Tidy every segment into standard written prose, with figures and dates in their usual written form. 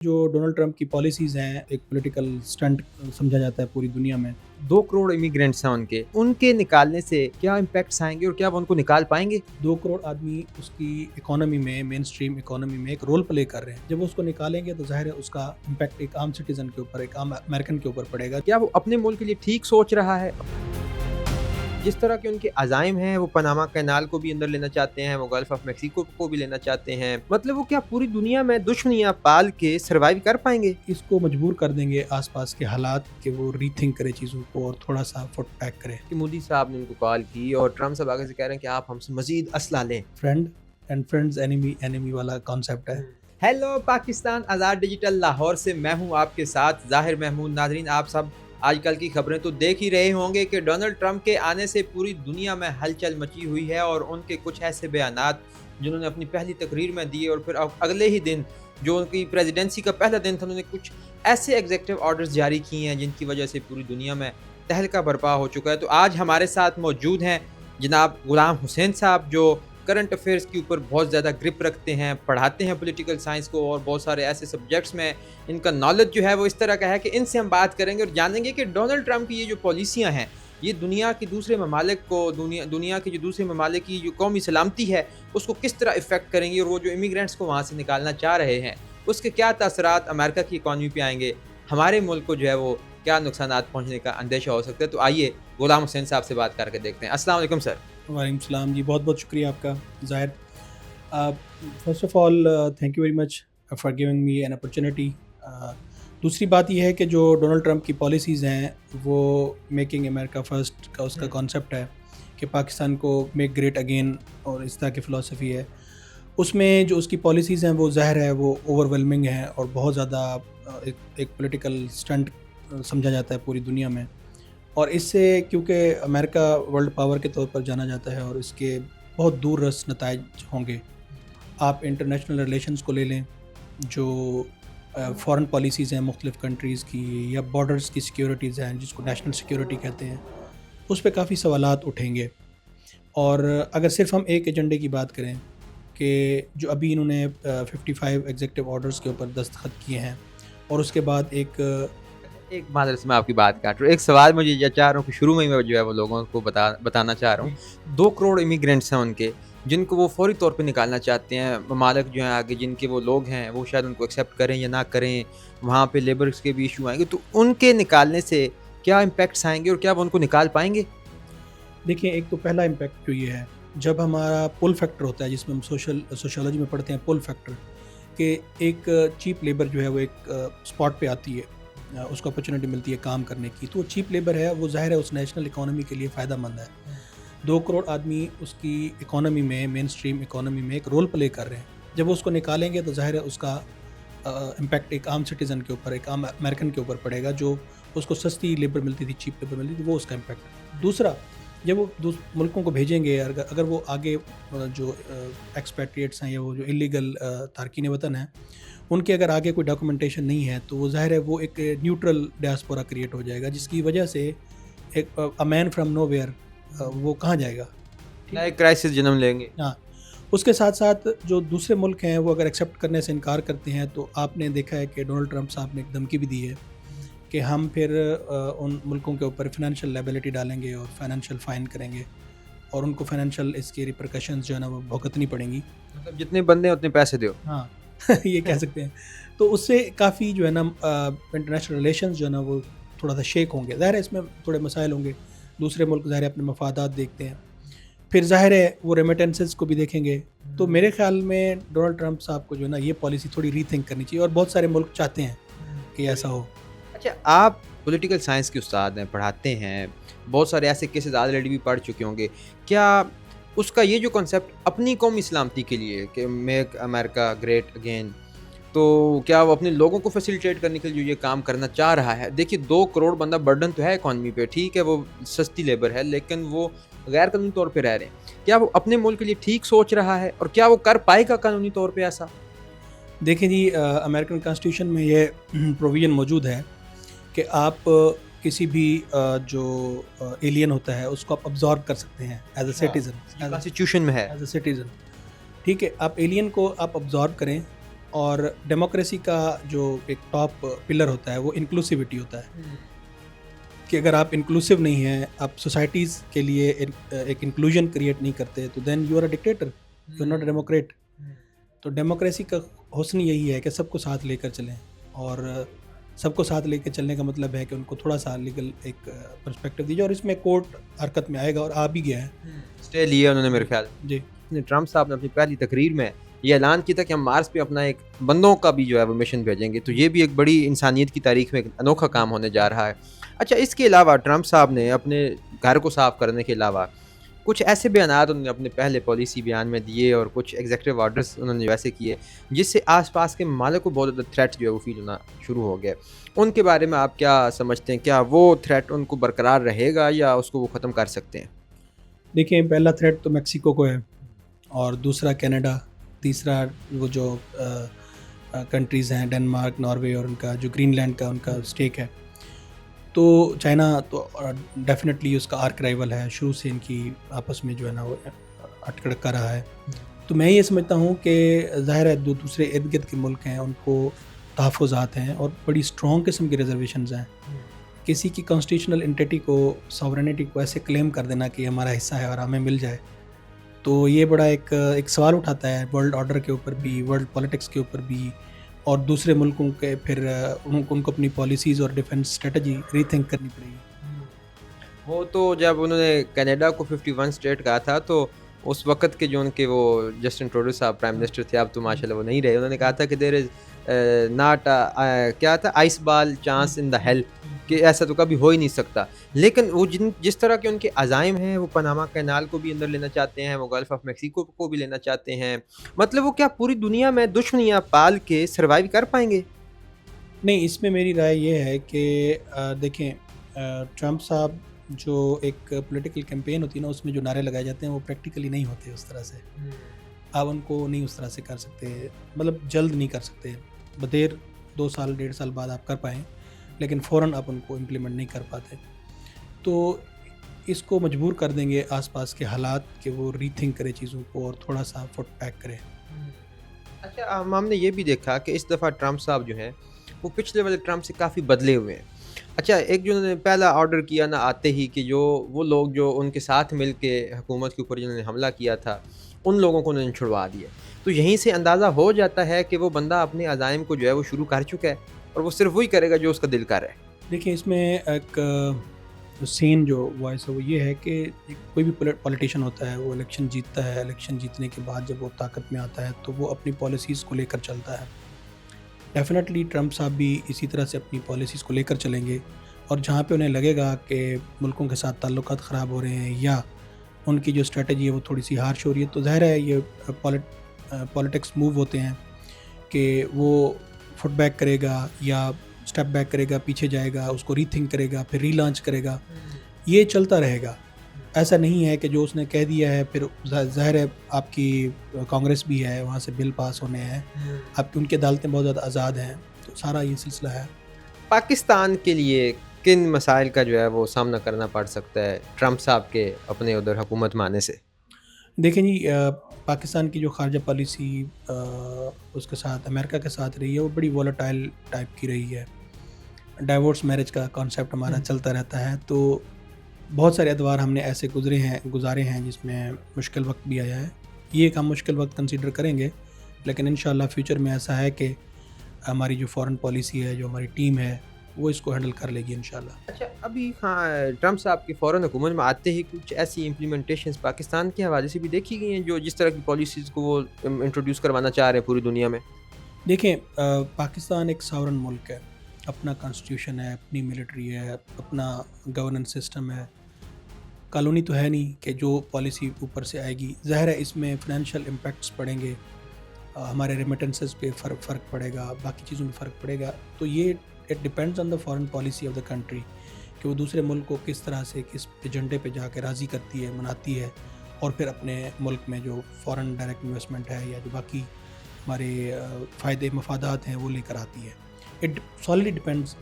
जो Donald Trump की policies हैं, एक पॉलिटिकल स्टंट समझा जाता है पूरी दुनिया में। 2 करोड़ इमिग्रेंट्स हैं उनके निकालने से क्या इम्पैक्ट्स आएँगे और क्या वो उनको निकाल पाएँगे? 2 करोड़ आदमी उसकी इकोनॉमी में, मेन स्ट्रीम इकोनॉमी में एक रोल प्ले कर रहे हैं। जब वो उसको निकालेंगे तो ज़ाहिर है उसका इम्पैक्ट एक आम सिटीज़न के ऊपर, एक आम अमेरिकन के ऊपर पड़ेगा। क्या वो अपने मुल्क के लिए ठीक सोच रहा है? जिस तरह के उनके अज़ाइम हैं, वो पनामा कैनाल को भी अंदर लेना चाहते हैं, वो गल्फ ऑफ मेक्सिको को भी लेना चाहते हैं। मतलब वो क्या पूरी दुनिया में दुश्मनियाँ पाल के सर्वाइव कर पाएँगे? इसको मजबूर कर देंगे आस-पास के हालात कि वो रीथिंक करे चीज़ों को और थोड़ा-सा फुट बैक करे। कि मोदी साहब ने उनको कॉल की और ट्रम्प साहब आगे से कह रहे हैं कि आप हमसे मज़ीद असला लें। Friend and friends enemy enemy वाला कॉन्सेप्ट है। हेलो पाकिस्तान, आज़ाद डिजिटल लाहौर से मैं हूं आपके साथ ज़ाहिर महमूद। नाजरीन, आप सब आजकल की खबरें तो देख ही रहे होंगे कि डोनाल्ड ट्रंप के आने से पूरी दुनिया में हलचल मची हुई है और उनके कुछ ऐसे बयानात जिन्होंने अपनी पहली तकरीर में दिए और फिर अगले ही दिन जो उनकी प्रेसिडेंसी का पहला दिन था, उन्होंने कुछ ऐसे एग्जीक्यूटिव ऑर्डर्स जारी किए हैं जिनकी वजह से पूरी दुनिया में तहलका बर्पा हो चुका है। तो आज हमारे साथ मौजूद हैं जनाब गुलाम हुसैन साहब, जो करंट अफेयर्स के ऊपर बहुत ज़्यादा ग्रिप रखते हैं, पढ़ाते हैं पॉलिटिकल साइंस को और बहुत सारे ऐसे सब्जेक्ट्स में इनका नॉलेज जो है वो इस तरह का है कि इनसे हम बात करेंगे और जानेंगे कि डोनाल्ड ट्रंप की ये जो पॉलिसियाँ हैं ये दुनिया के दूसरे ममालिक को, दुनिया के जो दूसरे ममालिक की जो कौमी सलामती है उसको किस तरह इफ़ेक्ट करेंगी और वो जो इमिग्रेंट्स को वहाँ से निकालना चाह रहे हैं उसके क्या तासरात अमेरिका की इकॉनमी पे आएंगे, हमारे मुल्क को जो है वो क्या नुकसानात पहुँचने का अंदेशा हो सकता है। तो आइए गुलाम हुसैन साहब से बात करके देखते हैं। अस्सलाम वालेकुम सर। वालेकुम सलाम जी, बहुत-बहुत शुक्रिया आपका ज़ाहिर। First of all thank you very much for giving me an opportunity. दूसरी बात यह है कि जो डोनाल्ड ट्रंप की पॉलिसीज़ हैं वो मेकिंग अमेरिका फ़र्स्ट का उसका कॉन्सेप्ट है कि पाकिस्तान को मेक ग्रेट अगेन और इस तरह की फ़िलासफ़ी है। उसमें जो उसकी पॉलिसीज़ हैं वो ज़ाहिर है वो ओवरवेलमिंग हैं और बहुत ज़्यादा एक पॉलिटिकल स्टंट समझा जाता है पूरी दुनिया में। और इससे क्योंकि अमेरिका वर्ल्ड पावर के तौर पर जाना जाता है और इसके बहुत दूर रस नताइज होंगे। आप इंटरनेशनल रिलेशंस को ले लें, जो फ़ॉरेन पॉलिसीज़ हैं मुख्तलिफ़ कंट्रीज़ की या बॉर्डर्स की सिक्योरिटीज़ हैं जिसको नेशनल सिक्योरिटी कहते हैं, उस पे काफ़ी सवालात उठेंगे। और अगर सिर्फ हम एक एजेंडे की बात करें कि जो अभी इन्होंने 55 एग्जीक्यूटिव ऑर्डर्स के ऊपर दस्तखत किए हैं और उसके बाद एक मादर से मैं आपकी बात काट रहा हूँ। एक सवाल मुझे ये चाह रहा हूँ कि शुरू में ही मैं जो है वो लोगों को बताना चाह रहा हूँ। 2 करोड़ इमिग्रेंट्स हैं जिनको वो फ़ौरी तौर पे निकालना चाहते हैं। ममालिक जो हैं आगे जिनके वो लोग हैं वो शायद उनको एक्सेप्ट करें या ना करें, वहाँ पे लेबर्स के भी इशू आएँगे। तो उनके निकालने से क्या इम्पैक्ट्स आएँगे और क्या वो उनको निकाल पाएँगे? देखिए, एक तो पहला इम्पैक्ट जो ये है, जब हमारा पुल फैक्टर होता है जिसमें हम सोशियोलॉजी में पढ़ते हैं पुल फैक्टर, कि एक चीप लेबर जो है वो एक स्पॉट पे आती है, उसको अपॉर्चुनिटी मिलती है काम करने की, तो वो चीप लेबर है, वो ज़ाहिर है उस नेशनल इकोनॉमी के लिए फ़ायदेमंद है। 2 करोड़ आदमी उसकी इकोनॉमी में, मेन स्ट्रीम इकोनॉमी में एक रोल प्ले कर रहे हैं। जब वो उसको निकालेंगे तो ज़ाहिर है उसका इम्पैक्ट एक आम सिटीज़न के ऊपर, एक आम अमेरिकन के ऊपर पड़ेगा, जो उसको सस्ती लेबर मिलती थी, चीप लेबर मिलती थी, वो उसका इम्पैक्ट है। दूसरा, जब वो मुल्कों को भेजेंगे, अगर वो आगे जो एक्सपैट्रिएट्स हैं या वो जो इलीगल तारकीन वतन हैं, उनके अगर आगे कोई डॉक्यूमेंटेशन नहीं है तो वो ज़ाहिर है वो एक न्यूट्रल डायस्पोरा क्रिएट हो जाएगा, जिसकी वजह से एक अ मैन फ्रॉम नोवेयर वो कहाँ जाएगा? नए क्राइसिस जन्म लेंगे। हाँ, उसके साथ-साथ जो दूसरे मुल्क हैं वो अगर एक्सेप्ट करने से इनकार करते हैं तो आपने देखा है कि डोनाल्ड ट्रंप साहब ने एक धमकी भी दी है कि हम फिर उन मुल्कों के ऊपर फ़ाइनेंशियल लायबिलिटी डालेंगे और फ़ाइनेंशियल फ़ाइन करेंगे और उनको फ़ाइनेंशियल इसकी रिपरकशंस जो है ना वो भुगतनी पड़ेंगी। मतलब जितने बंदे हैं उतने पैसे दो। हाँ, ये कह सकते हैं। तो उससे काफ़ी जो है ना इंटरनेशनल रिलेशंस जो है ना वो थोड़ा-सा शेक होंगे। ज़ाहिर है इसमें थोड़े मसाइल होंगे, दूसरे मुल्क ज़ाहिर है अपने मफादात देखते हैं। फिर ज़ाहिर है वो रेमिटेंसेस को भी देखेंगे। तो मेरे ख़्याल में डोनाल्ड ट्रंप साहब को जो है ना ये पॉलिसी थोड़ी रीथिंक करनी चाहिए और बहुत सारे मुल्क चाहते हैं कि ऐसा हो। अच्छा, आप पॉलिटिकल साइंस के उस्ताद हैं, पढ़ाते हैं, बहुत सारे ऐसे केसेस ऑलरेडी भी पढ़ चुके होंगे। क्या उसका ये जो कॉन्सेप्ट अपनी कौमी सलामती के लिए कि मेक अमेरिका ग्रेट अगेन, तो क्या वो अपने लोगों को फैसिलिटेट करने के लिए जो ये काम करना चाह रहा है? देखिए, 2 करोड़ बंदा बर्डन तो है इकॉनमी पे, ठीक है, वो सस्ती लेबर है, लेकिन वो गैर कानूनी तौर पे रह रहे हैं। क्या वो अपने मुल्क के लिए ठीक सोच रहा है और क्या वो कर पाएगा कानूनी तौर पे ऐसा? देखिए जी, अमेरिकन कॉन्स्टिट्यूशन में ये प्रोविज़न मौजूद है कि आप किसी भी जो एलियन होता है उसको आप अब्ज़ॉर्ब कर सकते हैं एज़ अ सिटीज़न, कॉन्स्टिट्यूशन में है। As a citizen. ठीक है, आप एलियन को आप अब्ज़ॉर्ब करें और डेमोक्रेसी का जो एक टॉप पिलर होता है वो इंक्लूसिविटी होता है कि अगर आप इंक्लूसिव नहीं हैं, आप सोसाइटीज़ के लिए एक इंक्लूजन क्रिएट नहीं करते, तो then you are a dictator, you are not a democrat. तो डेमोक्रेसी का हुस्न यही है कि सबको साथ लेकर चलें, और सबको साथ लेकर चलने का मतलब है कि उनको थोड़ा सा लीगल एक पर्सपेक्टिव दीजिए, और इसमें कोर्ट हरकत में आएगा और आ भी गया है। स्टे लिया उन्होंने मेरे ख्याल जी। ट्रम्प साहब ने अपनी पहली तकरीर में ये ऐलान किया था कि हम मार्स पे अपना एक बंदों का भी जो है वो मिशन भेजेंगे, तो ये भी एक बड़ी इंसानियत की तारीख में एक अनोखा काम होने जा रहा है। अच्छा, इसके अलावा ट्रम्प साहब ने अपने घर को साफ करने के अलावा कुछ ऐसे बयानात उन्होंने अपने पहले पॉलिसी बयान में दिए और कुछ एग्जीक्यूटिव ऑर्डर्स उन्होंने वैसे किए जिससे आसपास के ममालिक को बहुत ज़्यादा थ्रेट जो है वो फील होना शुरू हो गया। उनके बारे में आप क्या समझते हैं? क्या वो थ्रेट उनको बरकरार रहेगा या उसको वो ख़त्म कर सकते हैं? देखिए, पहला थ्रेट तो मेक्सिको को है, और दूसरा कनाडा, तीसरा वो जो कंट्रीज़ हैं डेनमार्क, नॉर्वे, और उनका जो ग्रीनलैंड का उनका स्टेक है। तो चाइना तो डेफिनेटली उसका आर्क राइवल है, शुरू से इनकी आपस में जो है ना वो अटकड़का रहा है। तो मैं ये समझता हूँ कि ज़ाहिर है जो दूसरे इर्द गिर्द के मुल्क हैं उनको तहफ़्फ़ुज़ात हैं और बड़ी स्ट्रॉन्ग किस्म की रिजर्वेशंस हैं। किसी की कॉन्स्टिट्यूशनल इंटिटी को, सॉवरेनिटी को ऐसे क्लेम कर देना कि हमारा हिस्सा है और हमें मिल जाए, तो ये बड़ा एक सवाल उठाता है वर्ल्ड ऑर्डर के ऊपर भी, वर्ल्ड पॉलिटिक्स के ऊपर भी, और दूसरे मुल्कों के फिर उनको अपनी पॉलिसीज़ और डिफेंस स्ट्रेटजी रीथिंक करनी पड़ेगी। वो तो जब उन्होंने कनाडा को 51 स्टेट कहा था तो उस वक्त के जो उनके वो जस्टिन ट्रूडो साहब प्राइम मिनिस्टर थे, अब तो माशाल्लाह वो नहीं रहे। उन्होंने कहा था कि देयर इज़ नॉट क्या था, ice ball chance in the hell, कि ऐसा तो कभी हो ही नहीं सकता। लेकिन वो जिस तरह के उनके अज़ाइम हैं, वो पनामा कैनाल को भी अंदर लेना चाहते हैं, वो गल्फ ऑफ मैक्सिको को भी लेना चाहते हैं। मतलब वो क्या पूरी दुनिया में दुश्मनियाँ पाल के सर्वाइव कर पाएंगे? नहीं, इसमें मेरी राय ये है कि देखें, ट्रम्प साहब जो एक पॉलिटिकल कैंपेन होती है ना, उसमें जो नारे लगाए जाते हैं वो प्रैक्टिकली नहीं होते उस तरह से। आप उनको नहीं उस तरह से कर सकते, मतलब जल्द नहीं कर सकते, बदेर 2 साल 1.5 साल बाद आप कर पाएँ, लेकिन फ़ौरन आप उनको इम्प्लीमेंट नहीं कर पाते। तो इसको मजबूर कर देंगे आसपास के हालात कि वो रीथिंक करे चीज़ों को और थोड़ा सा फुट पैक करे। अच्छा, हमने ये भी देखा कि इस दफ़ा ट्रम्प साहब जो हैं वो पिछले वाले ट्रम्प से काफ़ी बदले हुए हैं। अच्छा, एक जो उन्होंने पहला ऑर्डर किया ना आते ही कि जो वो लोग जो उनके साथ मिल के हुकूमत के ऊपर जिन्होंने हमला किया था, उन लोगों को उन्होंने छुड़वा दिया। तो यहीं से अंदाज़ा हो जाता है कि वो बंदा अपने अज़ाइम को जो है वो शुरू कर चुका है और वो सिर्फ वही करेगा जो उसका दिल कर रहा है। देखिए, इसमें एक सीन जो वॉइस है वो ये है कि कोई भी पॉलिटिशियन होता है, वो इलेक्शन जीतता है, इलेक्शन जीतने के बाद जब वो ताकत में आता है तो वो अपनी पॉलिसीज़ को लेकर चलता है। डेफ़िनेटली ट्रम्प साहब भी इसी तरह से अपनी पॉलिसीज़ को लेकर चलेंगे, और जहाँ पे उन्हें लगेगा कि मुल्कों के साथ ताल्लुकात ख़राब हो रहे हैं या उनकी जो स्ट्रेटजी है वो थोड़ी सी हार्श हो रही है, तो ज़ाहिर है ये पॉलिटिक्स मूव होते हैं कि वो फुट बैक करेगा या स्टेप बैक करेगा, पीछे जाएगा, उसको रीथिंक करेगा, फिर रीलॉन्च करेगा। ये चलता रहेगा। ऐसा नहीं है कि जो उसने कह दिया है फिर ज़ाहिर है आपकी कांग्रेस भी है, वहाँ से बिल पास होने हैं, आपकी उनकी अदालतें बहुत ज़्यादा आज़ाद हैं, तो सारा ये सिलसिला है। पाकिस्तान के लिए किन मसाइल का जो है वो सामना करना पड़ सकता है ट्रम्प साहब के अपने उधर हुकूमत में आने से? देखें जी, पाकिस्तान की जो ख़ारजा पॉलिसी उसके साथ अमेरिका के साथ रही है वो बड़ी वॉलेटाइल टाइप की रही है। डाइवोर्स मैरिज का कॉन्सेप्ट हमारा चलता रहता है, तो बहुत सारे अदवार हमने ऐसे गुज़ारे हैं जिसमें मुश्किल वक्त भी आया है। ये एक हम मुश्किल वक्त कंसीडर करेंगे, लेकिन इंशाल्लाह फ्यूचर में ऐसा है कि हमारी जो फ़ॉरेन पॉलिसी है, जो हमारी टीम है, वो इसको हैंडल कर लेगी इंशाल्लाह। अच्छा, अभी हाँ, ट्रम्प साहब की फ़ौरन हुकूमत में आते ही कुछ ऐसी इम्प्लीमेंटेशंस पाकिस्तान के हवाले से भी देखी गई हैं जो जिस तरह की पॉलिसीज़ को वो इंट्रोड्यूस करवाना चाह रहे हैं पूरी दुनिया में? देखें, पाकिस्तान एक सॉवरेन मुल्क है, अपना कॉन्स्टिट्यूशन है, अपनी मिलिट्री है, अपना गवर्नेंस सिस्टम है। कॉलोनी तो है नहीं कि जो पॉलिसी ऊपर से आएगी। ज़ाहिर है इसमें फ़ाइनेंशियल इम्पैक्ट्स पड़ेंगे, हमारे रेमिटेंसेस पे फ़र्क पड़ेगा, बाकी चीज़ों में फ़र्क पड़ेगा। तो ये it depends on the foreign policy of the country कि वो दूसरे मुल्क को किस तरह से, किस एजेंडे पे जाके राज़ी करती है, मनाती है, और फिर अपने मुल्क में जो फॉरेन डायरेक्ट इन्वेस्टमेंट है या जो बाकी हमारे फ़ायदे मफादात हैं वो लेकर आती है। It solidly depends.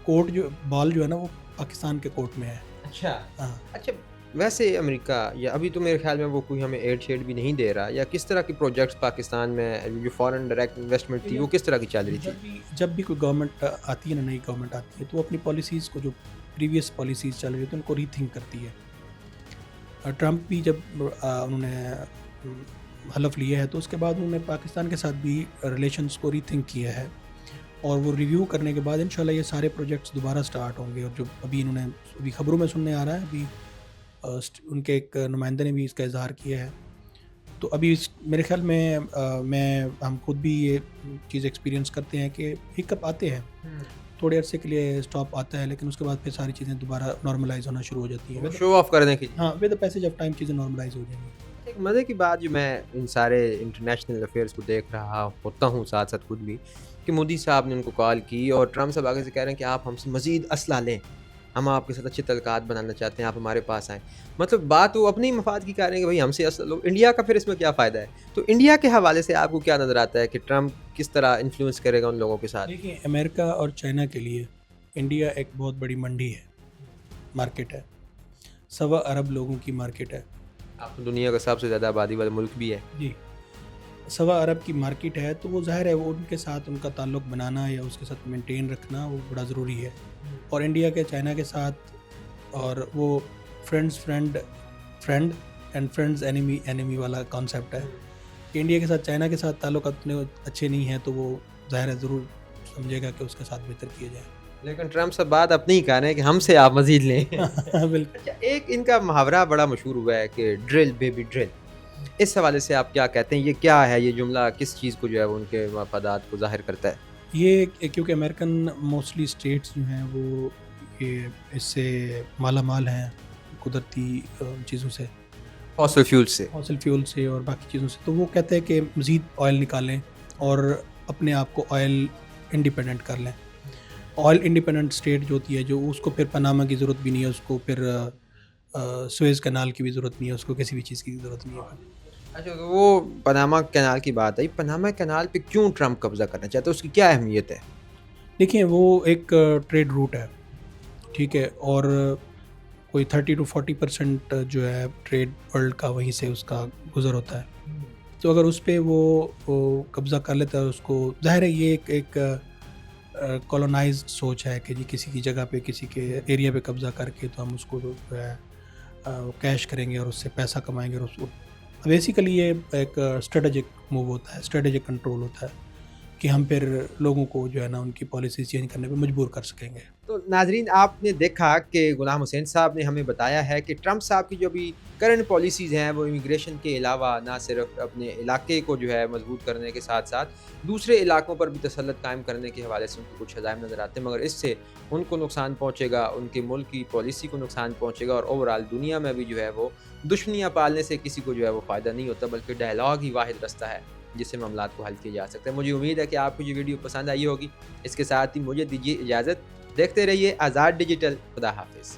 बॉल जो है ना वो पाकिस्तान के कोर्ट में है। अच्छा। हाँ। अच्छा, वैसे अमेरिका या अभी तो मेरे ख्याल में वो कोई हमें एड शेड भी नहीं दे रहा, या किस तरह के प्रोजेक्ट्स पाकिस्तान में जो फॉरेन डायरेक्ट इन्वेस्टमेंट थी वो किस तरह की चल रही थी? जब भी कोई गवर्नमेंट आती है ना, नई गवर्नमेंट आती है, तो वो अपनी पॉलिसीज़ को, जो प्रीवियस पॉलिसीज़ चल रही थी, उनको रीथिंक करती है। ट्रंप भी जब उन्होंने हलफ लिया है, तो उसके बाद उन्होंने पाकिस्तान के साथ भी रिलेशंस को रीथिंक किया है, और वो रिव्यू करने के बाद इंशाल्लाह ये सारे प्रोजेक्ट्स दोबारा स्टार्ट होंगे। और जो अभी इन्होंने अभी खबरों में सुनने आ रहा है, अभी उनके एक नुमाइंदे ने भी इसका इजहार किया है। तो अभी मेरे ख्याल में हम खुद भी ये चीज़ एक्सपीरियंस करते हैं कि हिकअप आते हैं, थोड़े अरसे के लिए स्टॉप आता है, लेकिन उसके बाद फिर सारी चीज़ें दोबारा नॉर्मलाइज होना शुरू हो जाती हैं। शो ऑफ करने की। हाँ, with the passage of time चीज़ें नॉर्मलाइज हो जाएंगी। एक मज़े की बात जो मैं इन सारे इंटरनेशनल अफेयर्स को देख रहा होता हूँ साथ साथ खुद भी, कि मोदी साहब ने उनको कॉल की और ट्रम्प साहब आगे से कह रहे हैं कि आप हमसे मज़ीद असला लें, हम आपके साथ अच्छे तल्लुकात बनाना चाहते हैं, आप हमारे पास आएँ। मतलब बात वो अपनी मफाद की कर रहे हैं कि भाई हमसे असला लो। इंडिया का फिर इसमें क्या फ़ायदा है? तो इंडिया के हवाले से आपको क्या नज़र आता है कि ट्रम्प किस तरह इन्फ्लुएंस करेगा उन लोगों के साथ? देखिए, अमेरिका और चाइना के लिए इंडिया एक बहुत बड़ी मंडी है, मार्केट है, 1.25 अरब लोगों की मार्केट है। आप दुनिया का सबसे ज़्यादा आबादी वाला मुल्क भी है। जी, 1.25 अरब की मार्केट है, तो वो ज़ाहिर है वो उनके साथ उनका ताल्लुक़ बनाना या उसके साथ मेंटेन रखना वो बड़ा ज़रूरी है। और इंडिया के चाइना के साथ, और वो friend and friends enemy enemy वाला कॉन्सेप्ट है कि इंडिया के साथ चाइना के साथ ताल्लुक़ उतने अच्छे नहीं हैं, तो वो ज़ाहिर है ज़रूर समझेगा कि उसके साथ बेहतर किया जाए। लेकिन ट्रम्प साहब बात अपनी ही कह रहे हैं कि हमसे आप मज़ीद लें। बिल्कुल। अच्छा, एक इनका मुहावरा बड़ा मशहूर हुआ है कि ड्रिल बेबी ड्रिल। इस हवाले से आप क्या कहते हैं? ये क्या है? ये जुमला किस चीज़ को जो है वो उनके मफादात को ज़ाहिर करता है? ये क्योंकि अमेरिकन मोस्टली स्टेट्स जो हैं वो ये इससे माला माल हैं, कुदरती चीज़ों से, फॉसिल फ्यूल से। फॉसिल फ्यूल से और बाकी चीज़ों से। तो वो कहते हैं कि मज़ीद ऑयल निकालें और अपने आप को ऑयल इंडिपेंडेंट कर लें। ऑयल इंडिपेंडेंट स्टेट जो होती है, जो उसको फिर पनामा की ज़रूरत भी नहीं है, उसको फिर सुएज़ कैनाल की भी ज़रूरत नहीं है, उसको किसी भी चीज़ की ज़रूरत नहीं है। अच्छा, तो वो पनामा कैनाल की बात आई। पनामा कैनाल पे क्यों ट्रम्प कब्ज़ा करना चाहता है? उसकी क्या अहमियत है? देखिए, वो एक ट्रेड रूट है, ठीक है, और कोई 30 to 40% जो है ट्रेड वर्ल्ड का वहीं से उसका गुज़र होता है। तो अगर उस पे वो कब्ज़ा कर लेता है, उसको ज़ाहिर है ये एक कॉलोनाइज्ड सोच है कि जी किसी की जगह पे, किसी के एरिया पे कब्ज़ा करके तो हम उसको जो है कैश करेंगे और उससे पैसा कमाएंगे। और उसको बेसिकली ये एक स्ट्रेटेजिक मूव होता है, स्ट्रेटेजिक कंट्रोल होता है कि हम फिर लोगों को जो है ना उनकी पॉलिसीज़ चेंज करने पे मजबूर कर सकेंगे। तो नाज़रीन, आपने देखा कि गुलाम हुसैन साहब ने हमें बताया है कि ट्रम्प साहब की जो भी करंट पॉलिसीज़ हैं वो इमिग्रेशन के अलावा ना सिर्फ अपने इलाके को जो है मजबूत करने के साथ साथ दूसरे इलाकों पर भी तसल्लुत कायम करने के हवाले से उनको कुछ अज़ाइम नज़र आते हैं, मगर इससे उनको नुकसान पहुँचेगा, उनके मुल्क की पॉलिसी को नुकसान पहुँचेगा और ओवरऑल दुनिया में भी जो है वो दुश्मनियाँ पालने से किसी को जो है वो फ़ायदा नहीं होता, बल्कि डायलॉग ही वाहिद रास्ता है जिससे मामलात को हल किया जा सकता है। मुझे उम्मीद है कि आपको ये वीडियो पसंद आई होगी। इसके साथ ही मुझे दीजिए इजाज़त। देखते रहिए आज़ाद डिजिटल। खुदा हाफिज़।